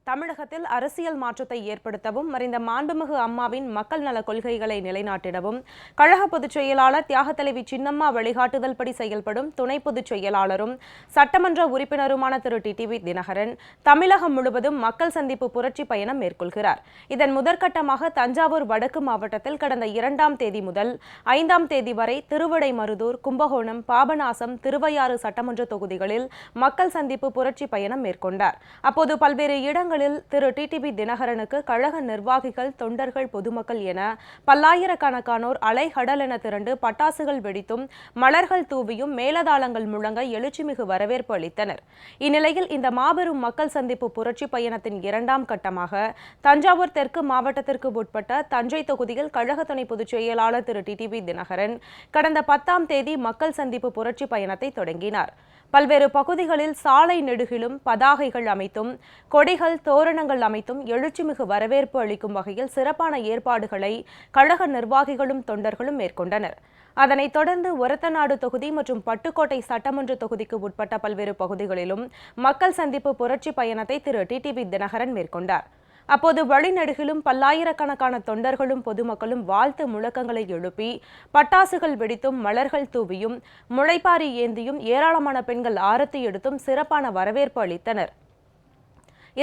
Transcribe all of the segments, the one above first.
தமிழகத்தில் அரசியல் மாற்றத்தை ஏற்படுத்தவும் மறைந்த மாண்புமிகு அம்மாவின் மக்கள் நல கொள்கைகளை நிலைநாட்டிடவும் கழக பொதுச் செயலாளர் தியாகத்தலைவி சின்னம்மா வழிகாட்டுதல்படி செயல்படும் துணை பொதுச் செயலாளரும் சட்டமன்ற உறுப்பினருமான திரு டிடிவி தினகரன் தமிழகம் முழுவதும் மக்கள் சந்திப்பு புரட்சி பயணம் மேற்கொள்கிறார். இதன் முதற்கட்டமாக தஞ்சாவூர் வடக்கு மாவட்டத்தில் கடந்த 2ஆம் தேதி முதல் 5ஆம் தேதி வரை திருவிடைமருதூர், கும்பகோணம், பாபநாசம், திருவையாறு சட்டமன்ற தொகுதிகளில் மக்கள் சந்திப்பு புரட்சி பயணம் மேற்கொண்டார். அப்போது பல்வேறு இடங்களில் திரு டிடிவி தினகரனுக்கு கழக நிர்வாகிகள், தொண்டர்கள், பொதுமக்கள் என பல்லாயிரக்கணக்கானோர் அலைகடல் என திரண்டு பட்டாசுகள் வெடித்தும் மலர்கள் தூவியும் மேலதாளங்கள் முழங்க எழுச்சிமிகு வரவேற்பு அளித்தனர். இந்நிலையில் இந்த மாபெரும் மக்கள் சந்திப்பு புரட்சி பயணத்தின் 2ஆம் கட்டமாக தஞ்சாவூர் தெற்கு மாவட்டத்திற்கு உட்பட்ட தஞ்சை தொகுதியில் கழக துணை பொதுச் செயலாளர் திரு டிடிவி தினகரன் கடந்த 10ஆம் தேதி மக்கள் சந்திப்பு புரட்சி பயணத்தை தொடங்கினார். பல்வேறு பகுதிகளில் சாலை நெடுகிலும் பதாகைகள் அமைத்தும் கொடிகள், தோரணங்கள் அமைத்தும் எழுச்சிமிகு வரவேற்பு அளிக்கும் வகையில் சிறப்பான ஏற்பாடுகளை கழக நிர்வாகிகளும் தொண்டர்களும் மேற்கொண்டனர். அதனைத் தொடர்ந்து ஒரத்தநாடு தொகுதி மற்றும் பட்டுக்கோட்டை சட்டமன்ற தொகுதிக்கு உட்பட்ட பல்வேறு பகுதிகளிலும் மக்கள் சந்திப்பு புரட்சி பயணத்தை திரு டிடிவி தினகரன் மேற்கொண்டார். அப்போது வழிநெடுகிலும் பல்லாயிரக்கணக்கான தொண்டர்களும் பொதுமக்களும் வாழ்த்து முழக்கங்களை எழுப்பி பட்டாசுகள் வெடித்தும் மலர்கள் தூவியும் முளைப்பாரி ஏந்தியும் ஏராளமான பெண்கள் ஆரத்தி எடுத்தும் சிறப்பான வரவேற்பு அளித்தனர்.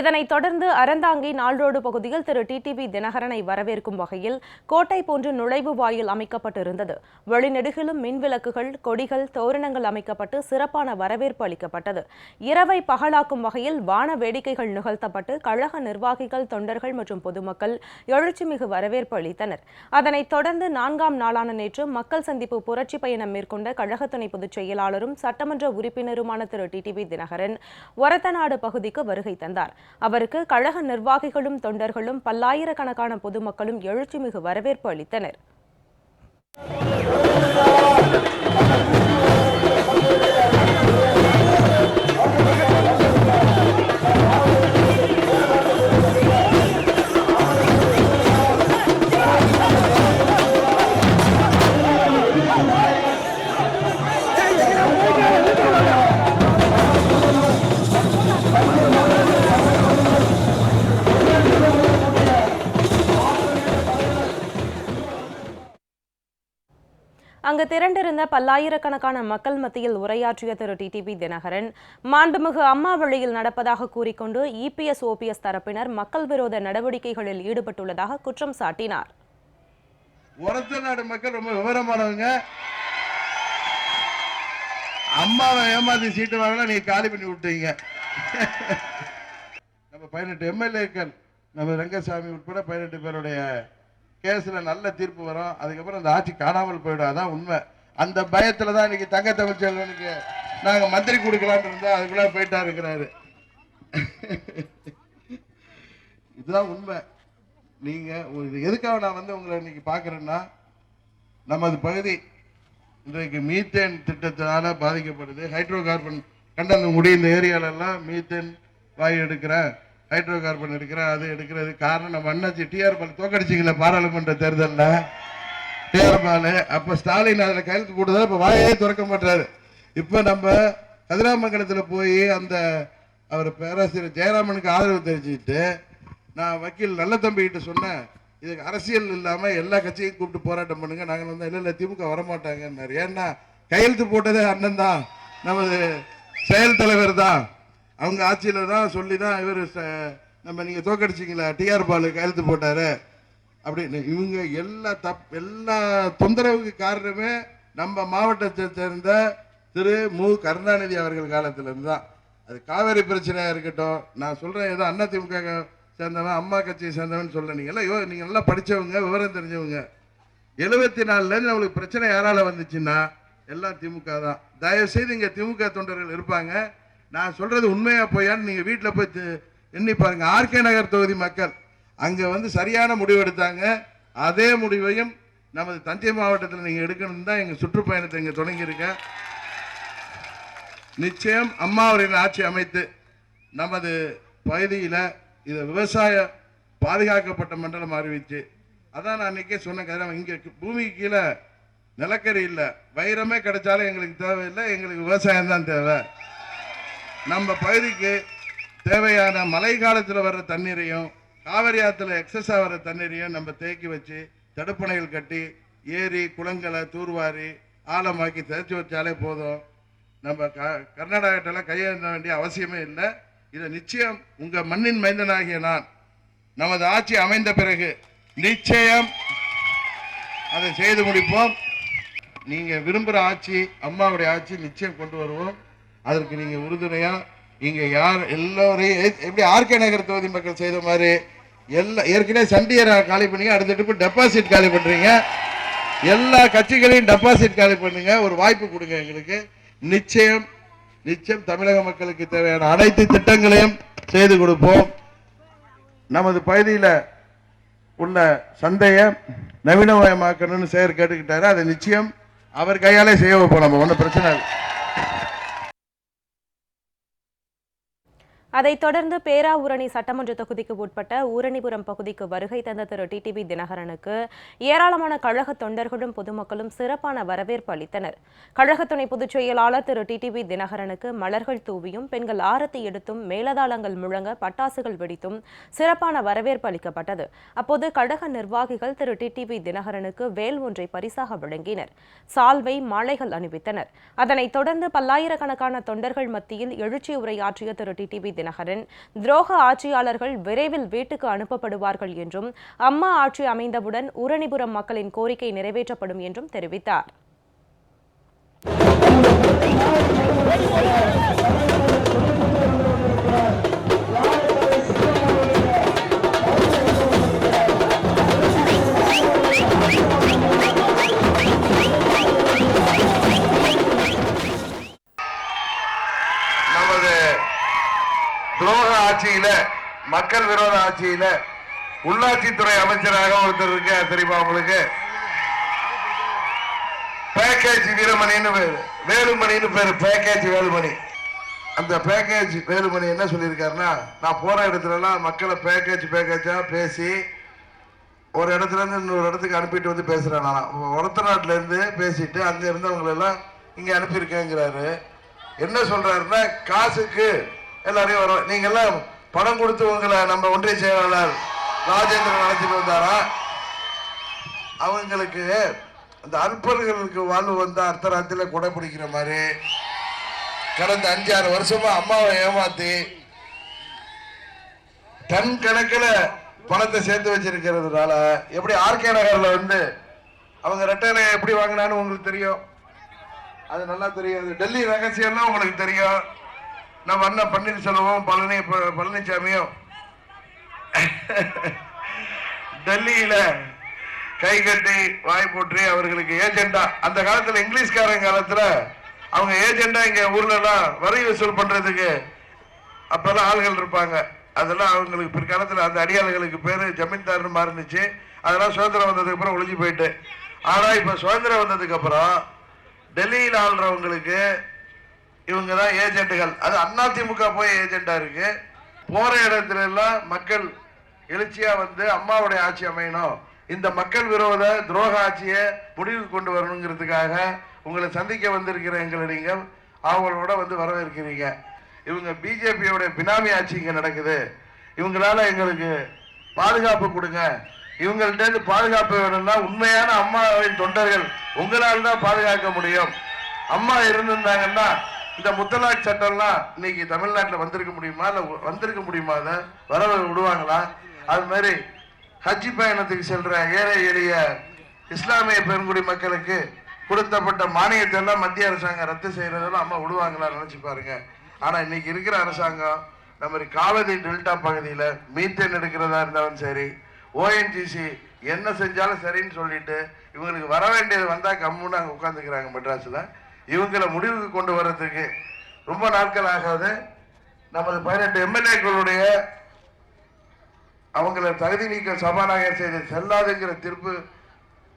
இதனைத் தொடர்ந்து அறந்தாங்கி நாள்ரோடு பகுதியில் திரு டிடிவி தினகரனை வரவேற்கும் வகையில் கோட்டை போன்று நுழைவு வாயில் அமைக்கப்பட்டிருந்தது. வழிநெடுகிலும் மின்விளக்குகள், கொடிகள், தோரணங்கள் அமைக்கப்பட்டு சிறப்பான வரவேற்பு அளிக்கப்பட்டது. இரவை பகலாக்கும் வகையில் வான வேடிக்கைகள் நிகழ்த்தப்பட்டு கழக நிர்வாகிகள், தொண்டர்கள் மற்றும் பொதுமக்கள் எழுச்சிமிகு வரவேற்பு அளித்தனர். அதனைத் தொடர்ந்து 4ஆம் நாளான நேற்று மக்கள் சந்திப்பு புரட்சி பயணம் மேற்கொண்ட கழக துணை பொதுச் செயலாளரும் சட்டமன்ற உறுப்பினருமான திரு டிடிவி தினகரன் ஒரத்தநாடு பகுதிக்கு வருகை தந்தார். அவருக்கு கழக நிர்வாகிகளும் தொண்டர்களும் பல்லாயிரக்கணக்கான பொதுமக்களும் எழுச்சிமிகு வரவேற்பு அளித்தனர். அங்கு திரண்டிருந்த பல்லாயிரக்கணக்கான மக்கள் மத்தியில் உரையாற்றிய திரு டிடிவி தினகரன் மாண்புமிகு அம்மா வழியில் நடப்பதாக கூறிக்கொண்டு இபிஎஸ், ஓபிஎஸ் தரப்பினர் மக்கள் விரோத நடவடிக்கைகளில் ஈடுபட்டுள்ளதாக குற்றம் சாட்டினார். ஒரத்தநாடு மக்கள் ரொம்ப விவரமானவங்க. அம்மாவை ஏமாத்தி சீட்டு வாங்கினா நீங்க காலி பண்ணி விட்டீங்க. நம்ம 18 எம்எல்ஏக்கள், நம்ம ரங்கசாமி உட்பட 18 பேருடைய கேஸ்ல நல்ல தீர்ப்பு வரும். அதுக்கப்புறம் அந்த ஆட்சி காணாமல் போயிடும். அதான் உண்மை. அந்த பயத்துல தான் இன்னைக்கு தங்க தமிழ்ச்செல்வனுக்கு நாங்க மந்திரி கொடுக்கலான்னு இருந்தா அதுக்குள்ள போயிட்டா இருக்கிறாரு. இதுதான் உண்மை. நீங்க எதுக்காக நான் வந்து உங்களை இன்னைக்கு பாக்குறேன்னா, நமது பகுதி இன்றைக்கு மீத்தேன் திட்டத்தினால பாதிக்கப்படுது. ஹைட்ரோ கார்பன் கண்டன முடி இந்த ஏரியாலெல்லாம் மீத்தேன் வாயு எடுக்கிற, ஹைட்ரோ கார்பன் எடுக்கிற, அது எடுக்கிறது காரணம் நம்ம அண்ணாச்சி டிஆர் பால் தோக்கடிச்சிக்கல பாராளுமன்ற தேர்தலில். டிஆர் பால் அப்ப ஸ்டாலின் அதில் கையெழுத்து போட்டுதான் இப்ப வாயே திறக்க மாட்டாரு. இப்ப நம்ம கதிராமங்கலத்தில் போய் அந்த அவர் பேராசிரியர் ஜெயராமனுக்கு ஆதரவு தெரிஞ்சுக்கிட்டு நான் வக்கீல் நல்ல தம்பி கிட்ட சொன்னேன், இதுக்கு அரசியல் இல்லாம எல்லா கட்சியும் கூப்பிட்டு போராட்டம் பண்ணுங்க. நாங்கள் வந்து இல்ல திமுக வரமாட்டாங்கன்னாரு. ஏன்னா கையெழுத்து போட்டதே அண்ணன் தான், நமது செயல் தலைவர் தான், அவங்க ஆட்சியில தான் சொல்லி தான் இவர் நம்ம நீங்க தோக்கடிச்சிங்களா டிஆர் பாலு கையெழுத்து போட்டாரு அப்படின்னு. இவங்க எல்லா தொந்தரவுக்கு காரணமே நம்ம மாவட்டத்தை சேர்ந்த திரு மு கருணாநிதி அவர்கள் காலத்துல இருந்து தான். அது காவேரி பிரச்சனையா இருக்கட்டும், நான் சொல்றேன் ஏதோ அண்ணா திமுக சேர்ந்தவன், அம்மா கட்சியை சேர்ந்தவன் சொல்ல, நீங்க நல்லா படிச்சவங்க, விவரம் தெரிஞ்சவங்க. 74ல நம்மளுக்கு பிரச்சனை யாரால வந்துச்சுன்னா எல்லாம் திமுக தான். தயவு செய்து இங்க திமுக தொண்டர்கள் இருப்பாங்க. நான் சொல்றது உண்மையா போயான்னு நீங்க வீட்டில் போய் எண்ணி பாருங்க. ஆர்கே நகர் தொகுதி மக்கள் அங்க வந்து சரியான முடிவு எடுத்தாங்க. அதே முடிவையும் நமது தஞ்சை மாவட்டத்தில் நீங்க எடுக்கணும் தான் எங்க சுற்றுப்பயணத்தை இங்க தொடங்கி இருக்க. நிச்சயம் அம்மா அவர்களின் ஆட்சி அமைத்து நமது பகுதியில இதை விவசாய பாதுகாக்கப்பட்ட மண்டலம் அறிவிச்சு, அதான் நான் அன்னைக்கே சொன்னேன், இங்க பூமிக்கு கீழே நிலக்கரி இல்லை, வைரமே கிடைச்சாலும் எங்களுக்கு தேவையில்லை, எங்களுக்கு விவசாயம் தான் தேவை. நம்ம பகுதிக்கு தேவையான மழை காலத்தில் வர்ற தண்ணீரையும் காவிரி ஆற்றுல எக்ஸஸா வர தண்ணீரையும் நம்ம தேக்கி வச்சு தடுப்பணைகள் கட்டி ஏரி குளங்களை தூர்வாரி ஆழமாக்கி தெரிச்சு வச்சாலே போதும். நம்ம கர்நாடகத்தில் கையெழுந்த வேண்டிய அவசியமே இல்லை. இதை நிச்சயம் உங்க மண்ணின் மைந்தனாகிய நான் நமது ஆட்சி அமைந்த பிறகு நிச்சயம் அதை செய்து முடிப்போம். நீங்க விரும்புகிற ஆட்சி, அம்மாவுடைய ஆட்சி நிச்சயம் கொண்டு வருவோம். அதற்கு நீங்க உறுதுணையா இங்க யார் எல்லோரையும் எப்படி ஆர்கே நகர் தொகுதி மக்கள் செய்த மாதிரி ஏற்கனவே சண்டியரை காலி பண்ணீங்க, அடுத்த டெபாசிட் காலி பண்றீங்க. எல்லா கட்சிகளையும் டெபாசிட் காலி பண்ணுங்க. ஒரு வாய்ப்பு கொடுங்க எங்களுக்கு. நிச்சயம் நிச்சயம் தமிழக மக்களுக்கு தேவையான அனைத்து திட்டங்களையும் செய்து கொடுப்போம். நமது பகுதியில் உள்ள சந்தையை நவீனமயமாக்கணும்னு செயல் கேட்டுக்கிட்டாரு. அதை நிச்சயம் அவர் கையாலே செய்ய வைப்போம். நம்ம ஒன்றும் பிரச்சனை இல்லை. அதைத் தொடர்ந்து பேராவூரணி சட்டமன்ற தொகுதிக்கு உட்பட்ட ஊரணிபுரம் பகுதிக்கு வருகை தந்த திரு டிடிவி தினகரனுக்கு ஏராளமான கழக தொண்டர்களும் பொதுமக்களும் சிறப்பான வரவேற்பு அளித்தனர். கழக துணை பொதுச் செயலாளர் திரு டிடிவி தினகரனுக்கு மலர்கள் தூவியும் பெண்கள் ஆரத்தி எடுத்தும் மேலதாளங்கள் முழங்க பட்டாசுகள் வெடித்தும் சிறப்பான வரவேற்பு அளிக்கப்பட்டது. அப்போது கழக நிர்வாகிகள் திரு டிடிவி தினகரனுக்கு வேல் ஒன்றை பரிசாக வழங்கினர். சால்வை, மாலைகள் அணிவித்தனர். அதனைத் தொடர்ந்து பல்லாயிரக்கணக்கான தொண்டர்கள் மத்தியில் எழுச்சி உரையாற்றிய திரு டிடிவி தினகரன் துரோக ஆட்சியாளர்கள் விரைவில் வீட்டுக்கு அனுப்பப்படுவார்கள் என்றும் அம்மா ஆட்சி அமைந்தவுடன் ஊரணிபுரம் மக்களின் கோரிக்கை நிறைவேற்றப்படும் என்றும் தெரிவித்தார். துரோக ஆட்சியில, மக்கள் விரோத ஆட்சியில உள்ளாட்சித்துறை அமைச்சராக ஒருத்தர் இருக்க தெரியுமா உங்களுக்கு? பேக்கேஜ் வீரமணின்னு பேரு, வேலுமணின்னு பேரு. பேக்கேஜ் வேலுமணி. அந்த பேக்கேஜ் வேலுமணி என்ன சொல்லியிருக்காருன்னா, நான் போற இடத்துல எல்லாம் மக்களை பேக்கேஜா பேசி ஒரு இடத்துல இருந்து இன்னொரு இடத்துக்கு அனுப்பிட்டு வந்து பேசுறேன். நான் ஒருத்த நாட்டுல இருந்து பேசிட்டு அங்க இருந்தவங்களை எல்லாம் இங்க அனுப்பியிருக்கேங்கிறாரு. என்ன சொல்றாருன்னா, காசுக்கு எல்லாரையும் வரும். நீங்க எல்லாம் பணம் கொடுத்து உங்களை நம்ம ஒன்றிய செயலாளர் ராஜேந்திரன் அழைச்சிட்டு வந்தாரா? அவங்களுக்கு அந்த அற்பர்களுக்கு வாழ்வு வந்த அர்த்தராத்தில கொடை பிடிக்கிற மாதிரி கடந்த 5-6 வருஷமா அம்மாவை ஏமாத்தி டன் கணக்கில் பணத்தை சேர்த்து வச்சிருக்கிறதுனால எப்படி ஆர்கே நகர்ல வந்து அவங்க ரெட்டையில எப்படி வாங்கினான்னு உங்களுக்கு தெரியும். அது நல்லா தெரியும். டெல்லி ரகசியம்லாம் உங்களுக்கு தெரியும். நம்ம அண்ணன் பன்னீர்செல்வம் பழனிசாமியும் டெல்லியில கை கட்டி வாய் போற்றி அவர்களுக்கு ஏஜெண்டா, அந்த காலத்துல இங்கிலீஷ்காரங்க காலத்துல அவங்க ஏஜெண்டா இங்க ஊர்ல எல்லாம் வரி வசூல் பண்றதுக்கு அப்பெல்லாம் ஆள்கள் இருப்பாங்க. அதெல்லாம் அவங்களுக்கு பிற்காலத்தில் அந்த அடியாளர்களுக்கு பேரு ஜமீன்தார்னு மாறினுச்சு. அதெல்லாம் சுதந்திரம் வந்ததுக்கு அப்புறம் ஒழிஞ்சு போயிட்டு. ஆனா இப்ப சுதந்திரம் வந்ததுக்கு அப்புறம் டெல்லியில் ஆள்றவங்களுக்கு இவங்க தான் ஏஜென்ட்டுகள். அது அதிமுக போய் ஏஜெண்டா இருக்கு. போற இடத்துல எல்லாம் மக்கள் எழுச்சியா வந்து அம்மாவுடைய ஆட்சி அமையணும், இந்த மக்கள் விரோத துரோக ஆட்சியை முடிவுக்கு கொண்டு வரணுங்கிறதுக்காக உங்களை சந்திக்க வந்திருக்கிற எங்களை நீங்கள் அவங்களோட வந்து வரவேற்கிறீங்க. இவங்க பிஜேபியோட பினாமி ஆட்சி இங்க நடக்குது, இவங்களால எங்களுக்கு பாதுகாப்பு கொடுங்க, இவங்கள்ட்ட இருந்து பாதுகாப்பு வேணும்னா உண்மையான அம்மாவின் தொண்டர்கள் உங்களால் தான் பாதுகாக்க முடியும். அம்மா இருந்திருந்தாங்கன்னா இந்த முத்தலாக் சட்டம்லாம் இன்னைக்கு தமிழ்நாட்டில் வந்திருக்க முடியுமா? இல்லை வந்திருக்க முடியுமா? அதை வர விடுவாங்களா? அது மாதிரி ஹஜ்ஜி பயணத்துக்கு செல்ற ஏழை எளிய இஸ்லாமிய பெருங்குடி மக்களுக்கு கொடுத்தப்பட்ட மானியத்தை எல்லாம் மத்திய அரசாங்கம் ரத்து செய்யறதெல்லாம் அம்மா விடுவாங்களா நினைச்சு பாருங்க. ஆனா இன்னைக்கு இருக்கிற அரசாங்கம் நம்ம காவிரி டெல்டா பகுதியில் மீத்தேன் எடுக்கிறதா இருந்தாலும் சரி, ஓஎன்ஜிசி என்ன செஞ்சாலும் சரின்னு சொல்லிட்டு இவங்களுக்கு வர வேண்டியது வந்தா கம்முன்னு அங்கே உட்காந்துக்கிறாங்க மெட்ராஸ்ல. இவங்களை முடிவுக்கு கொண்டு வர்றதுக்கு ரொம்ப நாட்கள் ஆகாது. நமது 18 எம்எல்ஏக்களுடைய அவங்களை தகுதி நீக்க சபாநாயகர் செய்து செல்லாதுங்கிற தீர்ப்பு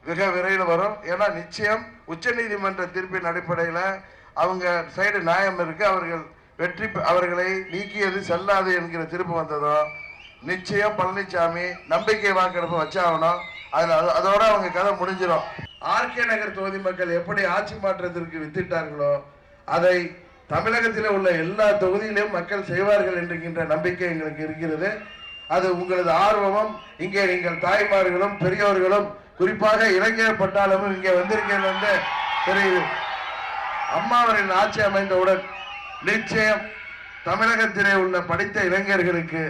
மிக விரைவில் வரும். ஏன்னா நிச்சயம் உச்ச நீதிமன்ற தீர்ப்பின் அடிப்படையில் அவங்க சைடு நியாயம் இருக்கு. அவர்களை நீக்கியது செல்லாது என்கிற தீர்ப்பு வந்ததும் நிச்சயம் பழனிசாமி நம்பிக்கை வாக்கெடுப்பு வச்சாகணும். அதோட அவங்க கதை முடிஞ்சிடும். ஆர்கே நகர் தொகுதி மக்கள் எப்படி ஆட்சி மாற்றத்திற்கு வித்திட்டார்களோ அதை தமிழகத்தில் உள்ள எல்லா தொகுதியிலும் மக்கள் செய்வார்கள் என்கின்ற நம்பிக்கை எங்களுக்கு இருக்கிறது. அது உங்களது ஆர்வமும், இங்கே நீங்கள் தாய்மார்களும் பெரியோர்களும் குறிப்பாக இளைஞர் பட்டாளமும் இங்கே வந்திருக்கிறது வந்து தெரியுது. அம்மாவரின் ஆட்சி அமைந்தவுடன் நிச்சயம் தமிழகத்திலே உள்ள படித்த இளைஞர்களுக்கு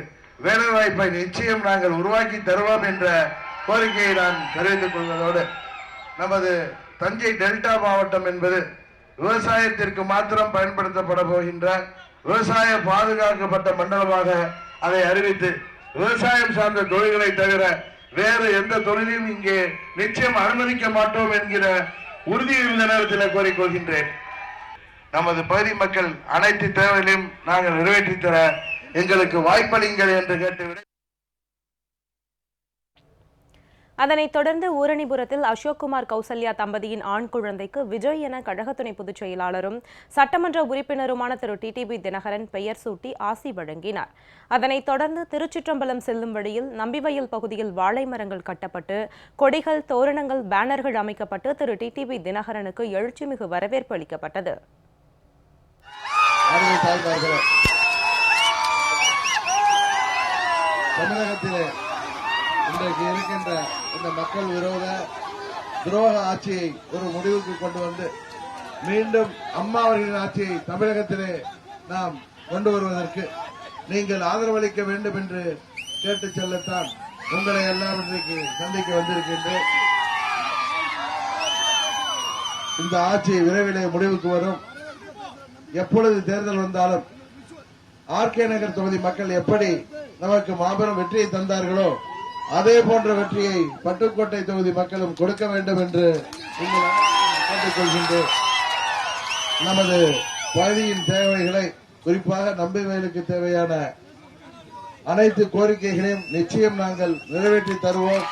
வேலை வாய்ப்பை நிச்சயம் நாங்கள் உருவாக்கி தருவோம் என்ற கோரிக்கையை நான் தெரிவித்துக் கொள்வதோடு, நமது தஞ்சை டெல்டா மாவட்டம் என்பது விவசாயத்திற்கு மாத்திரம் பயன்படுத்தப்பட போகின்ற விவசாய பாதுகாக்கப்பட்ட மண்டலமாக அதை அறிவித்து, விவசாயம் சார்ந்த தொழில்களை தவிர வேறு எந்த தொழிலையும் இங்கே நிச்சயம் அனுமதிக்க மாட்டோம் என்கிற உறுதியை இந்த நேரத்தில் கோரிக்கொள்கின்றேன். நமது பகுதி மக்கள் அனைத்து தேவைகளையும் நாங்கள் நிறைவேற்றி தர எங்களுக்கு வாய்ப்பளிங்கள் என்று கேட்டுவிட. அதனைத் தொடர்ந்து ஊரணிபுரத்தில் அசோக்குமார் கௌசல்யா தம்பதியின் ஆண் குழந்தைக்கு விஜய் என கழக துணை பொதுச் செயலாளரும் சட்டமன்ற உறுப்பினருமான திரு டிடிவி தினகரன் பெயர் சூட்டி ஆசி வழங்கினார். அதனைத் தொடர்ந்து திருச்சிற்றம்பலம் செல்லும் வழியில் நம்பிவயல் பகுதியில் வாழை மரங்கள் கட்டப்பட்டு கொடிகள், தோரணங்கள், பேனர்கள் அமைக்கப்பட்டு திரு டிடிவி தினகரனுக்கு எழுச்சிமிகு வரவேற்பு அளிக்கப்பட்டது. தமிழகத்திலே இன்றைக்கு இருக்கின்ற இந்த மக்கள் விரோத துரோக ஆட்சியை ஒரு முடிவுக்கு கொண்டு வந்து மீண்டும் அம்மா அவர்களின் ஆட்சியை தமிழகத்திலே நாம் கொண்டு வருவதற்கு நீங்கள் ஆதரவளிக்க வேண்டும் என்று கேட்டு செல்லத்தான் உங்களை எல்லாம் இன்றைக்கு சந்திக்க வந்திருக்கின்றேன். இந்த ஆட்சி விரைவிலே முடிவுக்கு வரும். எப்பொழுது தேர்தல் வந்தாலும் ஆர்கே நகர் தொகுதி மக்கள் எப்படி நமக்கு மாபெரும் வெற்றியை தந்தார்களோ அதே போன்ற வெற்றியை பட்டுக்கோட்டை தொகுதி மக்களும் கொடுக்க வேண்டும் என்று கேட்டுக்கொள்கின்றேன். நமது பகுதியின் தேவைகளை, குறிப்பாக நம்பிவயலுக்கு தேவையான அனைத்து கோரிக்கைகளையும் நிச்சயம் நாங்கள் நிறைவேற்றி தருவோம்.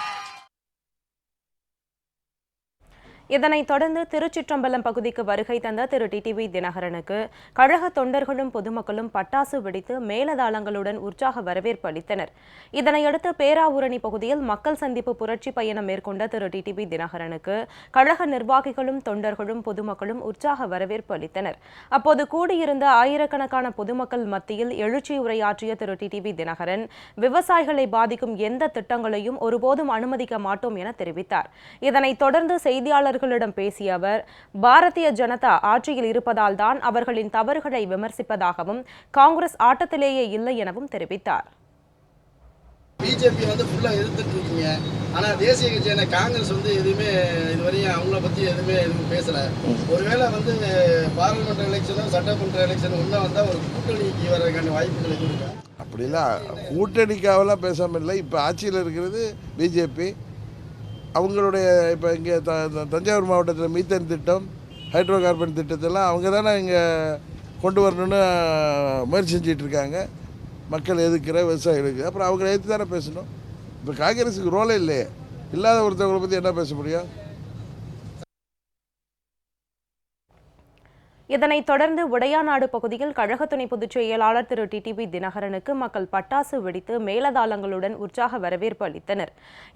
இதனைத் தொடர்ந்து திருச்சிற்றம்பலம் பகுதிக்கு வருகை தந்த திரு டிடிவி தினகரனுக்கு கழக தொண்டர்களும் பொதுமக்களும் பட்டாசு வெடித்து மேலதாளங்களுடன் உற்சாக வரவேற்பு அளித்தனர். இதனையடுத்து பேராவூரணி பகுதியில் மக்கள் சந்திப்பு புரட்சி பயணம் மேற்கொண்ட திரு டிடிவி தினகரனுக்கு கழக நிர்வாகிகளும் தொண்டர்களும் பொதுமக்களும் உற்சாக வரவேற்பு அளித்தனர். அப்போது கூடியிருந்த ஆயிரக்கணக்கான பொதுமக்கள் மத்தியில் எழுச்சி உரையாற்றிய திரு டிடிவி தினகரன் விவசாயிகளை பாதிக்கும் எந்த திட்டங்களையும் ஒருபோதும் அனுமதிக்க மாட்டோம் என தெரிவித்தார். இதனைத் தொடர்ந்து செய்தியாளர்கள் பேசிய அவர், பாரதிய ஜனதா ஆட்சியில் இருப்பதால் தான் அவர்களின் தவறுகளை விமர்சிப்பதாகவும் காங்கிரஸ் ஆட்டத்திலேயே இல்லை எனவும் தெரிவித்தார். பிஜேபி ஃபுல்லா எதிர்த்துட்டு இருக்கீங்க. ஆனா தேசிய கட்சியான காங்கிரஸ் எதுவுமே இதுவரையும் அவங்கள பத்தி எதுவுமே பேசல. ஒருவேளை பார்லிமெண்ட் எலெக்ஷனும் சட்டமன்ற எலெக்ஷனும் ஒன்னா வந்தா ஒரு கூட்டணிக்கு வரதுக்கான வாய்ப்புகள் எதுவும் இருக்கா? அப்படிலாம் கூட்டணிக்காவெல்லாம் பேசாம இல்லை. இப்ப ஆட்சியில் இருக்கிறது பிஜேபி. அவங்களுடைய இப்போ இங்கே தஞ்சாவூர் மாவட்டத்தில் மீத்தேன் திட்டம், ஹைட்ரோ கார்பன் திட்டத்தெல்லாம் அவங்க தானே இங்கே கொண்டு வரணும்னு முயற்சி செஞ்சிட்டு இருக்காங்க. மக்கள் எதிர்க்கிற விவசாயிகளுக்கு அப்புறம் அவங்க எதிர்த்து தானே பேசணும். இப்போ காங்கிரஸுக்கு ரோலே இல்லையே. இல்லாத ஒருத்தவங்களை பற்றி என்ன பேச முடியும்? இதனைத் தொடர்ந்து உடையாநாடு பகுதியில் கழக துணை பொதுச் செயலாளர் திரு டிடிவி தினகரனுக்கு மக்கள் பட்டாசு வெடித்து மேலதாளங்களுடன் உற்சாக வரவேற்பு அளித்தனர்.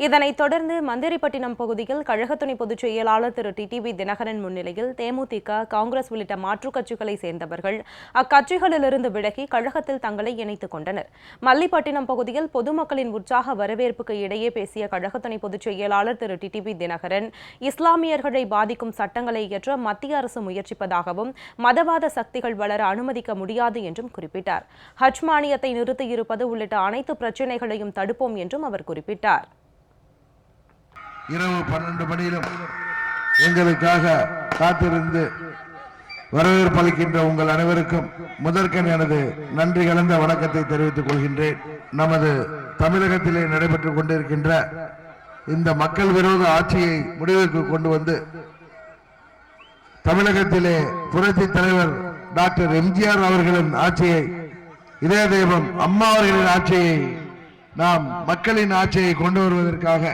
இதனைத் தொடர்ந்து மந்திரிப்பட்டினம் பகுதியில் கழக துணை பொதுச் செயலாளர் திரு டிடிவி தினகரன் முன்னிலையில் தேமுதிக, காங்கிரஸ் உள்ளிட்ட மாற்றுக் கட்சிகளைச் சேர்ந்தவர்கள் அக்கட்சிகளிலிருந்து விலகி கழகத்தில் தங்களை இணைத்துக் கொண்டனர். மல்லிப்பட்டினம் பகுதியில் பொதுமக்களின் உற்சாக வரவேற்புக்கு இடையே பேசிய கழக துணை பொதுச் செயலாளர் திரு டிடிவி தினகரன் இஸ்லாமியர்களை பாதிக்கும் சட்டங்களை இயற்ற மத்திய அரசு முயற்சிப்பதாகவும் மதவாத சக்திகள் வளர அனுமதிக்க முடியாது என்றும் குறிப்பிட்டார். ஹஜ் மானியத்தை நிறுத்தியிருப்பது உள்ளிட்ட அனைத்து பிரச்சினைகளையும் தடுப்போம் என்றும் அவர் குறிப்பிட்டார். இரவு 12 மணியிலும் எங்களுக்காக காத்திருந்து வரவேற்பு அளிக்கின்ற உங்கள் அனைவருக்கும் முதற்கண் எனது நன்றி கலந்த வணக்கத்தை தெரிவித்துக் கொள்கின்றேன். நமது தமிழகத்திலே நடைபெற்றுக் கொண்டிருக்கின்ற இந்த மக்கள் விரோத ஆட்சியை முடிவுக்கு கொண்டு வந்து தமிழகத்திலே புரட்சி தலைவர் டாக்டர் எம்ஜிஆர் அவர்களின் ஆட்சியை, இதய தெய்வம் அம்மா அவர்களின் ஆட்சியை, நாம் மக்களின் ஆட்சியை கொண்டு வருவதற்காக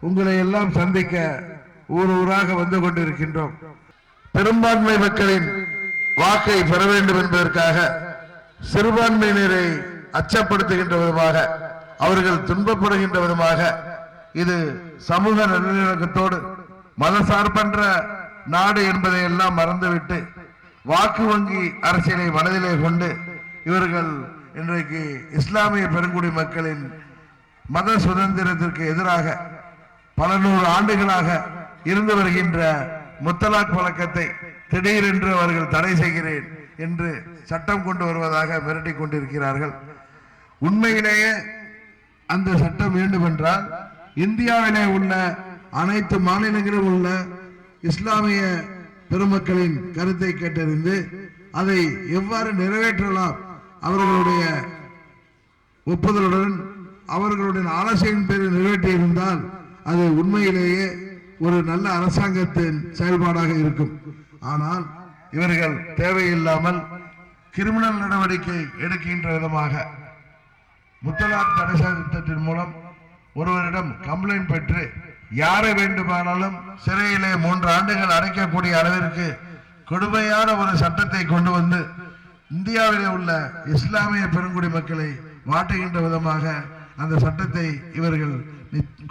உங்களை எல்லாம் சந்திக்க ஊர் ஊராக வந்து கொண்டிருக்கின்றோம். பெரும்பான்மை மக்களின் வாக்கை பெற வேண்டும் என்பதற்காக சிறுபான்மையினரை அச்சப்படுத்துகின்ற விதமாக, அவர்கள் துன்பப்படுகின்ற விதமாக, இது சமூக நல்லிணக்கத்தோடு மதசார்பற்ற நாடு என்பதை எல்லாம் மறந்துவிட்டு வாக்கு வங்கி அரசியலை மனதிலே கொண்டு இவர்கள் இன்றைக்கு இஸ்லாமிய பெருங்குடி மக்களின் மத சுதந்திரத்திற்கு எதிராக பல நூறு ஆண்டுகளாக இருந்து வருகின்ற முத்தலாக் பழக்கத்தை திடீரென்று அவர்கள் தடை செய்கிறேன் என்று சட்டம் கொண்டு வருவதாக மிரட்டிக் கொண்டிருக்கிறார்கள். உண்மையிலேயே அந்த சட்டம் வேண்டும் என்றால் இந்தியாவிலே உள்ள அனைத்து மாநிலங்களிலும் உள்ள இஸ்லாமிய பெருமக்களின் கருத்தை கேட்டறிந்து அதை எவ்வாறு நிறைவேற்றலாம் அவர்களுடைய ஒப்புதலுடன் அவர்களுடைய ஆலோசனையின் பேரில் நிறைவேற்றியிருந்தால் அது உண்மையிலேயே ஒரு நல்ல அரசாங்கத்தின் செயல்பாடாக இருக்கும். ஆனால் இவர்கள் தேவையில்லாமல் கிரிமினல் நடவடிக்கை எடுக்கின்ற விதமாக முத்தலாக் தடை சட்டத்தின் மூலம் ஒருவரிடம் கம்ப்ளைண்ட் பெற்று யாரை வேண்டுமானாலும் சிறையிலே 3 ஆண்டுகள் அடைக்கக்கூடிய அளவிற்கு கொடுமையான ஒரு சட்டத்தை கொண்டு வந்து இந்தியாவிலே உள்ள இஸ்லாமிய பெருங்குடி மக்களை மாற்றுகின்ற விதமாக அந்த சட்டத்தை இவர்கள்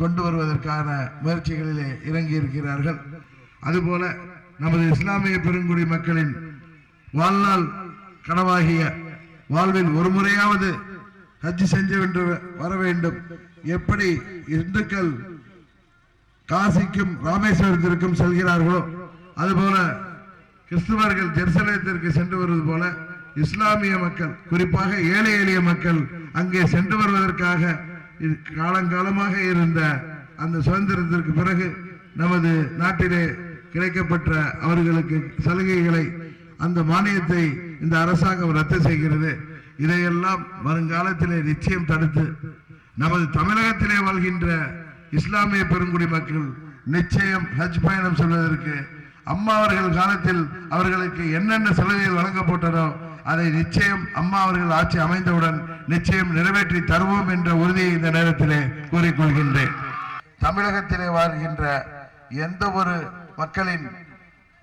கொண்டு வருவதற்கான முயற்சிகளிலே இறங்கி இருக்கிறார்கள். அதுபோல நமது இஸ்லாமிய பெருங்குடி மக்களின் வாழ்நாள் கனவாகிய வாழ்வில் ஒரு முறையாவது ஹஜ் செஞ்சு வர வேண்டும். எப்படி இந்துக்கள் காசிக்கும் ராமேஸ்வரத்திற்கும் செல்கிறார்களோ அதுபோல கிறிஸ்துவர்கள் ஜெருசலேத்திற்கு சென்று வருவது போல இஸ்லாமிய மக்கள் குறிப்பாக ஏழை எளிய மக்கள் அங்கே சென்று வருவதற்காக காலங்காலமாக இருந்த அந்த சுதந்திரத்திற்கு பிறகு நமது நாட்டிலே கிடைக்கப்பட்ட அவர்களுக்கு சலுகைகளை அந்த மானியத்தை இந்த அரசாங்கம் ரத்து செய்கிறது. இதையெல்லாம் வருங்காலத்திலே நிச்சயம் தடுத்து நமது தமிழகத்திலே வாழ்கின்ற இஸ்லாமிய பெருங்குடி மக்கள் நிச்சயம் ஹஜ் பயணம் செல்வதற்கு அம்மா அவர்கள் காலத்தில் அவர்களுக்கு என்னென்ன சலுகைகள் வழங்கப்பட்டதோ அதை நிச்சயம் அம்மா அவர்கள் ஆட்சி அமைந்தவுடன் நிச்சயம் நிறைவேற்றி தருவோம் என்ற உறுதியை இந்த நேரத்திலே கூறிக்கொள்கின்றேன். தமிழகத்திலே வாழ்கின்ற எந்த ஒரு மக்களின்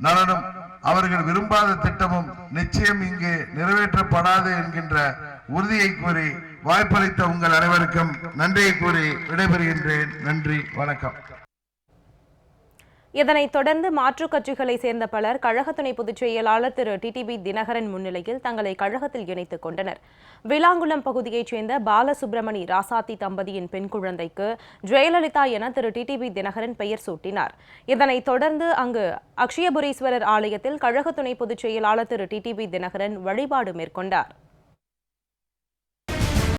நலனும் அவர்கள் விரும்பாத திட்டமும் நிச்சயம் இங்கே நிறைவேற்றப்படாது என்கின்ற உறுதியை கூறி வாய்ப்பளித்த உங்கள் அனைவருக்கும் நன்றியை கூறி விடைபெறுகின்றேன். நன்றி, வணக்கம். இதனைத் தொடர்ந்து மாற்றுக் கட்சிகளை சேர்ந்த பலர் கழக துணை பொதுச் செயலாளர் திரு டிடிவி தினகரன் முன்னிலையில் தங்களை கழகத்தில் இணைத்துக் கொண்டனர். விளாங்குளம் பகுதியைச் சேர்ந்த பாலசுப்ரமணி ராசாத்தி தம்பதியின் பெண் குழந்தைக்கு ஜெயலலிதா என திரு டிடிவி தினகரன் பெயர் சூட்டினார். இதனைத் தொடர்ந்து அங்கு அக்ஷயபுரீஸ்வரர் ஆலயத்தில் கழக துணை பொதுச் செயலாளர் திரு டிடிவி தினகரன் வழிபாடு மேற்கொண்டார்.